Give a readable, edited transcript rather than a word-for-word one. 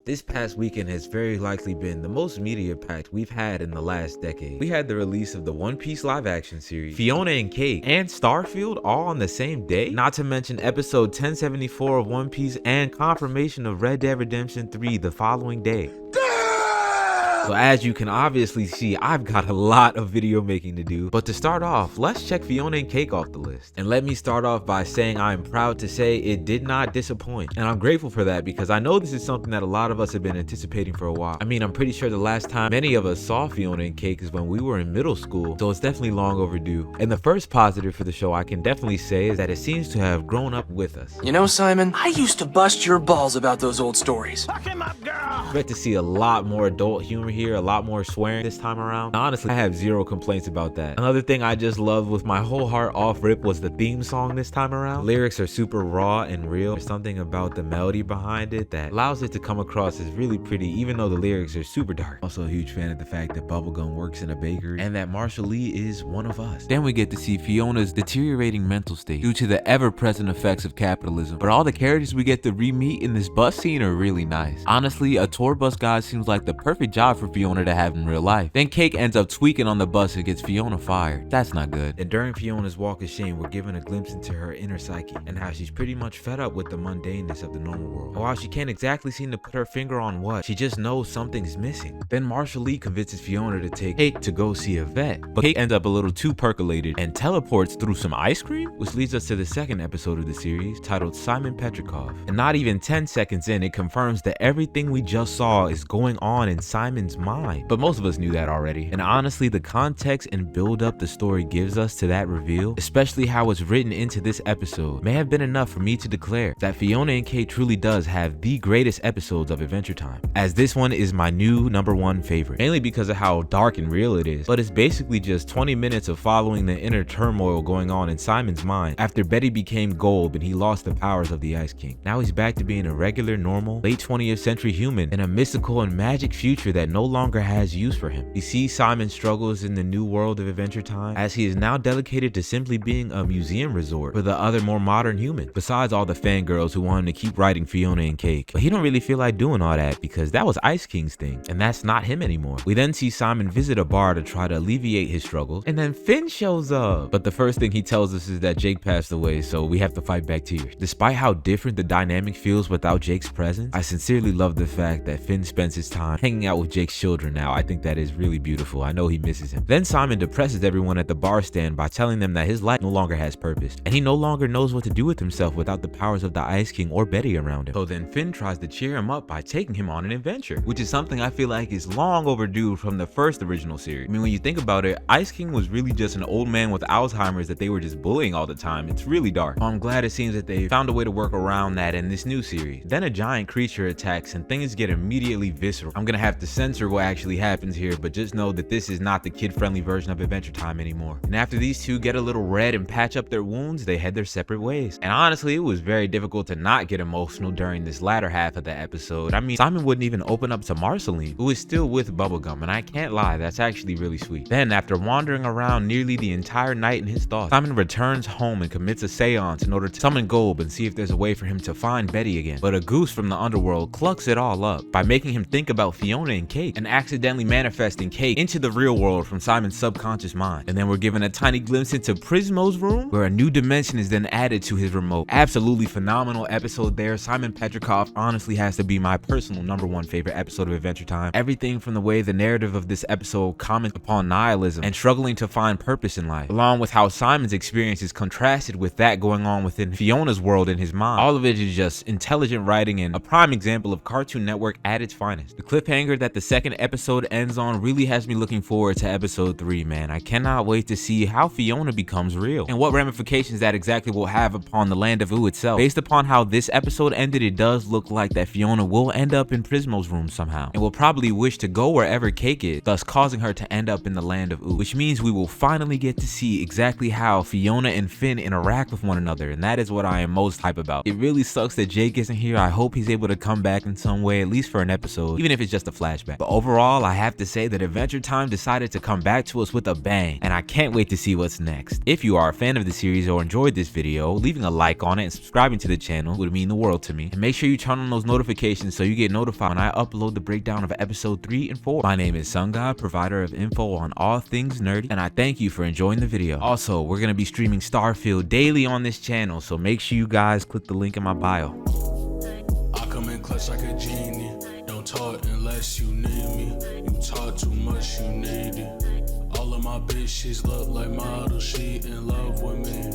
This past weekend has very likely been the most media packed we've had in the last decade. We had the release of the One Piece live action series, Fiona and Cake, and Starfield all on the same day, not to mention episode 1074 of One Piece and confirmation of Red Dead Redemption 3 the following day. So as you can obviously see, I've got a lot of video making to do. But to start off, let's check Fiona and Cake off the list. And let me start off by saying I'm proud to say it did not disappoint. And I'm grateful for that because I know this is something that a lot of us have been anticipating for a while. I mean, I'm pretty sure the last time many of us saw Fiona and Cake is when we were in middle school, so it's definitely long overdue. And the first positive for the show I can definitely say is that it seems to have grown up with us. You know, Simon, I used to bust your balls about those old stories. Fuck him up, girl! I expect to see a lot more adult humor here, a lot more swearing this time around. Honestly, I have zero complaints about that. Another thing I just loved with my whole heart off rip was the theme song this time around. The lyrics are super raw and real. There's something about the melody behind it that allows it to come across as really pretty, even though the lyrics are super dark. Also a huge fan of the fact that Bubblegum works in a bakery and that Marshall Lee is one of us. Then we get to see Fiona's deteriorating mental state due to the ever-present effects of capitalism. But all the characters we get to re-meet in this bus scene are really nice. Honestly, a tour bus guide seems like the perfect job for Fiona to have in real life. Then Cake ends up tweaking on the bus and gets Fiona fired. That's not good. And during Fiona's walk of shame, we're given a glimpse into her inner psyche and how she's pretty much fed up with the mundaneness of the normal world. And while she can't exactly seem to put her finger on what, she just knows something's missing. Then Marshall Lee convinces Fiona to take Cake to go see a vet, but Cake ends up a little too percolated and teleports through some ice cream, which leads us to the second episode of the series titled Simon Petrikov. And not even 10 seconds in, it confirms that everything we just saw is going on in Simon's mind. But most of us knew that already. And honestly, the context and build up the story gives us to that reveal, especially how it's written into this episode, may have been enough for me to declare that Fiona and Cake truly does have the greatest episodes of Adventure Time, as this one is my new #1 favorite, mainly because of how dark and real it is. But it's basically just 20 minutes of following the inner turmoil going on in Simon's mind after Betty became Golb and he lost the powers of the Ice King. Now he's back to being a regular, normal, late 20th century human in a mystical and magic future that no longer has use for him. We see Simon's struggles in the new world of Adventure Time as he is now dedicated to simply being a museum resort for the other more modern humans, besides all the fangirls who want him to keep writing Fiona and Cake. But he don't really feel like doing all that because that was Ice King's thing and that's not him anymore. We then see Simon visit a bar to try to alleviate his struggles, and then Finn shows up. But the first thing he tells us is that Jake passed away, so we have to fight back tears. Despite how different the dynamic feels without Jake's presence, I sincerely love the fact that Finn spends his time hanging out with Jake's children now. I think that is really beautiful. I know he misses him. Then Simon depresses everyone at the bar stand by telling them that his life no longer has purpose, and he no longer knows what to do with himself without the powers of the Ice King or Betty around him. So then Finn tries to cheer him up by taking him on an adventure, which is something I feel like is long overdue from the first original series. I mean, when you think about it, Ice King was really just an old man with Alzheimer's that they were just bullying all the time. It's really dark. I'm glad it seems that they found a way to work around that in this new series. Then a giant creature attacks and things get immediately visceral. I'm gonna have to censor what actually happens here, but just know that this is not the kid-friendly version of Adventure Time anymore. And after these two get a little red and patch up their wounds, they head their separate ways. And honestly, it was very difficult to not get emotional during this latter half of the episode. I mean, Simon wouldn't even open up to Marceline, who is still with Bubblegum, and I can't lie, that's actually really sweet. Then, after wandering around nearly the entire night in his thoughts, Simon returns home and commits a seance in order to summon Golb and see if there's a way for him to find Betty again. But a goose from the underworld clucks it all up by making him think about Fiona and Cake and accidentally manifesting Cake into the real world from Simon's subconscious mind. And then we're given a tiny glimpse into Prismo's room, where a new dimension is then added to his remote. Absolutely phenomenal episode there. Simon Petrikov honestly has to be my personal #1 favorite episode of Adventure Time. Everything from the way the narrative of this episode comments upon nihilism and struggling to find purpose in life, along with how Simon's experience is contrasted with that going on within Fiona's world in his mind. All of it is just intelligent writing and a prime example of Cartoon Network at its finest. The cliffhanger that the second episode ends on really has me looking forward to episode 3, man. I cannot wait to see how Fiona becomes real and what ramifications that exactly will have upon the land of Ooo itself. Based upon how this episode ended, it does look like that Fiona will end up in Prismo's room somehow and will probably wish to go wherever Cake is, thus causing her to end up in the land of Ooo, which means we will finally get to see exactly how Fiona and Finn interact with one another, and that is what I am most hype about. It really sucks that Jake isn't here. I hope he's able to come back in some way, at least least for an episode, even if it's just a flashback. But overall, I have to say that Adventure Time decided to come back to us with a bang, and I can't wait to see what's next. If you are a fan of the series or enjoyed this video, leaving a like on it and subscribing to the channel would mean the world to me. And make sure you turn on those notifications so you get notified when I upload the breakdown of episode 3 and 4. My name is SunGod, provider of info on all things nerdy, and I thank you for enjoying the video. Also, we're gonna be streaming Starfield daily on this channel, so make sure you guys click the link in my bio. I come in clutch like a genie. Don't talk unless you need me. You talk too much, you need it. All of my bitches look like models, she in love with me.